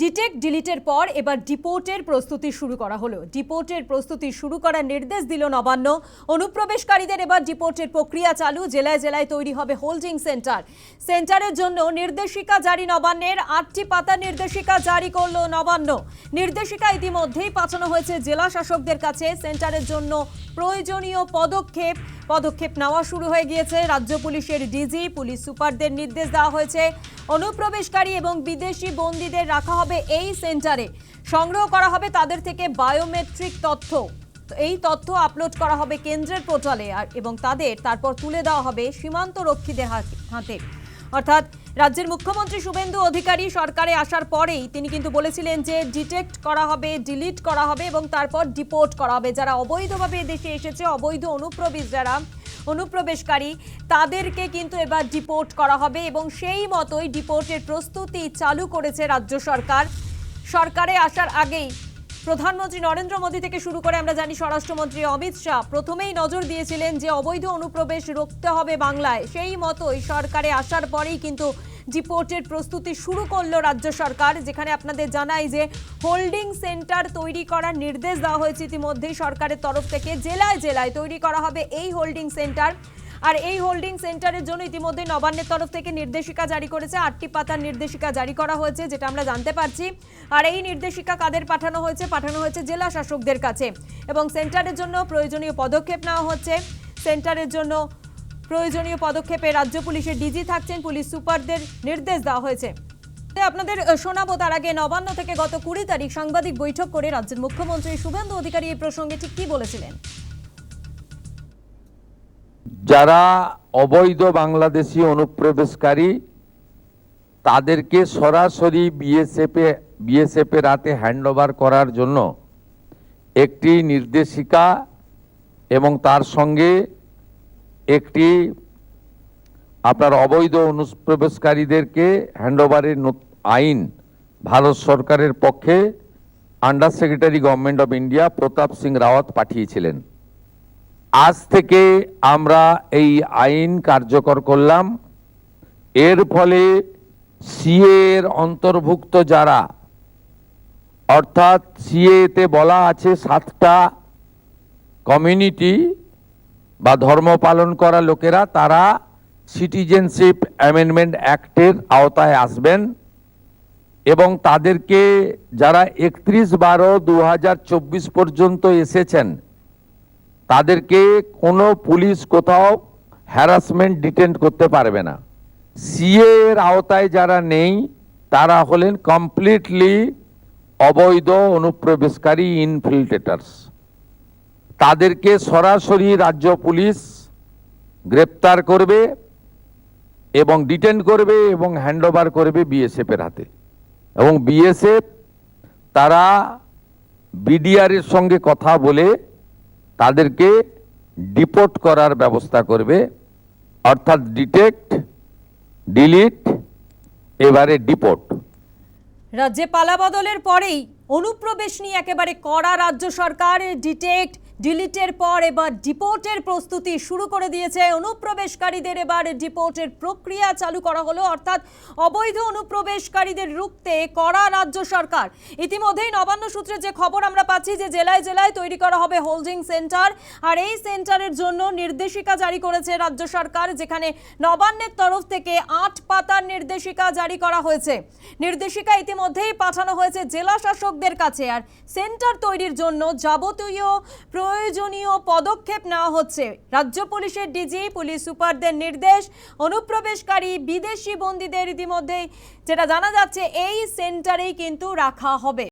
Detect ডিলিটের পর এবার ডিপোর্টের প্রস্তুতি শুরু করা হলো। ডিপোর্টের প্রস্তুতি শুরু করার নির্দেশ দিল নবান্ন। অনুপ্রবেশকারীদের এবার ডিপোর্টের প্রক্রিয়া চালু। জেলায় জেলায় তৈরি হবে হোল্ডিং সেন্টার। সেন্টারের জন্য নির্দেশিকা জারি নবান্নের। 8টি পাতার নির্দেশিকা জারি করলো নবান্ন। নির্দেশিকা ইতিমধ্যেই পাঠানো হয়েছে জেলা শাসকদের কাছে। সেন্টারের জন্য প্রয়োজনীয় পদক্ষেপ নেওয়া শুরু হয়ে গিয়েছে। রাজ্য পুলিশের ডিজি, পুলিশ সুপারদের নির্দেশ দেওয়া হয়েছে। অনুপ্রবেশকারী এবং বিদেশি বন্দীদের রাখা হবে এই সেন্টারে। সংগ্রহ করা হবে তাদের থেকে বায়োমেট্রিক তথ্য। এই তথ্য আপলোড করা হবে কেন্দ্রের পোর্টালে এবং তারপর তুলে দেওয়া হবে সীমান্ত রক্ষীদের হাতে। অর্থাৎ রাজ্যের মুখ্যমন্ত্রী শুভেন্দু অধিকারী সরকারে আসার পরেই তিনি কিন্তু বলেছিলেন যে ডিটেক্ট করা হবে, ডিলিট করা হবে এবং তারপর ডিপোর্ট করা হবে। যারা অবৈধভাবে দেশে এসেছে, অবৈধ অনুপ্রবেশকারী, তাদেরকে কিন্তু এবার ডিপোর্ট করা হবে এবং সেই মতোই ডিপোর্টের প্রস্তুতি চালু করেছে রাজ্য সরকার। সরকারে আসার আগেই প্রধানমন্ত্রী নরেন্দ্র মোদী থেকে শুরু করে আমরা জানি স্বরাষ্ট্রমন্ত্রী অমিত শাহ প্রথমেই নজর দিয়েছিলেন যে অবৈধ অনুপ্রবেশ রুখতে হবে বাংলায়। সেই মতোই সরকারে আসার পরেই কিন্তু ডিপোর্টের প্রস্তুতি শুরু করলো রাজ্য সরকার। যেখানে আপনাদের জানাই যে হোল্ডিং সেন্টার তৈরি করার নির্দেশ দেওয়া হয়েছে ইতিমধ্যেই সরকারের তরফ থেকে। জেলায় জেলায় তৈরি করা হবে এই হোল্ডিং সেন্টার। আর এই হোল্ডিং সেন্টারের জন্য ইতিমধ্যে নবান্নের তরফ থেকে নির্দেশিকা জারি করেছে। 8টি পাতার নির্দেশিকা জারি করা হয়েছে, যেটা আমরা জানতে পারছি। আর এই নির্দেশিকা কাদের পাঠানো হয়েছে জেলা শাসকদের কাছে। এবং সেন্টারের জন্য প্রয়োজনীয় পদক্ষেপ নেওয়া হচ্ছে। সেন্টারের জন্য প্রয়োজনীয় পদক্ষেপে রাজ্য পুলিশের ডিজি থাকছেন, পুলিশ সুপারদের নির্দেশ দেওয়া হয়েছে। আপনাদের শোনাবো তার আগে নবান্ন থেকে গত 20 তারিখ সাংবাদিক বৈঠক করে রাজ্যের মুখ্যমন্ত্রী শুভেন্দু অধিকারী এই প্রসঙ্গে ঠিক কি বলেছিলেন। যারা অবৈধ বাংলাদেশি অনুপ্রবেশকারী তাদেরকে সরাসরি বিএসএফ এর হাতে হ্যান্ডওভার করার জন্য একটি নির্দেশিকা এবং তার সঙ্গে একটি আপনার অবৈধ অনুপ্রবেশকারীদেরকে হ্যান্ডওভারের আইন ভারত সরকারের পক্ষে under secretary government of India Pratap Singh Rawat পাঠিয়েছিলেন। আজ থেকে আমরা এই আইন কার্যকর করলাম। এর ফলে সিএ এর অন্তর্ভুক্ত যারা, অর্থাৎ সিএতে বলা আছে 7টা কমিউনিটি বা ধর্ম পালন করা লোকেরা, তারা সিটিজেনশিপ অ্যামেন্ডমেন্ট অ্যাক্টের আওতায় আসবেন এবং তাদেরকে যারা 31/12/2024 পর্যন্ত এসেছেন তাদেরকে কোনো পুলিশ কোথাও হ্যারাসমেন্ট ডিটেন্ট করতে পারবে না। সিএ এর আওতায় যারা নেই তারা হলেন কমপ্লিটলি অবৈধ অনুপ্রবেশকারী ইনফিল্ট্রেটার্স। তাদেরকে সরাসরি রাজ্য পুলিশ গ্রেপ্তার করবে এবং ডিটেন করবে এবং হ্যান্ডওভার করবে বিএসএফ এর হাতে। এবং বিএসএফ তারা বিডিআর এর সঙ্গে কথা বলে তাদেরকে ডিপোর্ট করার ব্যবস্থা করবে। অর্থাৎ ডিটেক্ট, ডিলিট, এবারে ডিপোর্ট। রাজ্যে পালাবদলের পরেই অনুপ্রবেশ নিয়ে একেবারে কড়া রাজ্য সরকার। ডিটেক্ট ডিলিটের পর এবার ডিপোর্টের প্রস্তুতি শুরু করে দিয়েছে। অনুপ্রবেশকারীদের এবার ডিপোর্টের প্রক্রিয়া চালু করা হলো। অর্থাৎ অবৈধ অনুপ্রবেশকারীদের রুখতে কড়া রাজ্য সরকার। ইতিমধ্যেই নবান্ন সূত্রে যে খবর আমরা পাচ্ছি যে জেলায় জেলায় তৈরি করা হবে হোল্ডিং সেন্টার। আর এই সেন্টারের জন্য নির্দেশিকা জারি করেছে রাজ্য সরকার, যেখানে নবান্নের তরফ থেকে 8 পাতার নির্দেশিকা জারি করা হয়েছে। নির্দেশিকা ইতিমধ্যেই পাঠানো হয়েছে জেলা শাসকদের কাছে। আর সেন্টার তৈরির জন্য যাবতীয় প্রয়োজনীয় পদক্ষেপ নেওয়া হচ্ছে। রাজ্য পুলিশের ডিজি, পুলিশ সুপারদের নির্দেশ। অনুপ্রবেশকারী বিদেশি বন্দীদের ইতিমধ্যেই যেটা জানা যাচ্ছে এই সেন্টারেই কিন্তু রাখা হবে।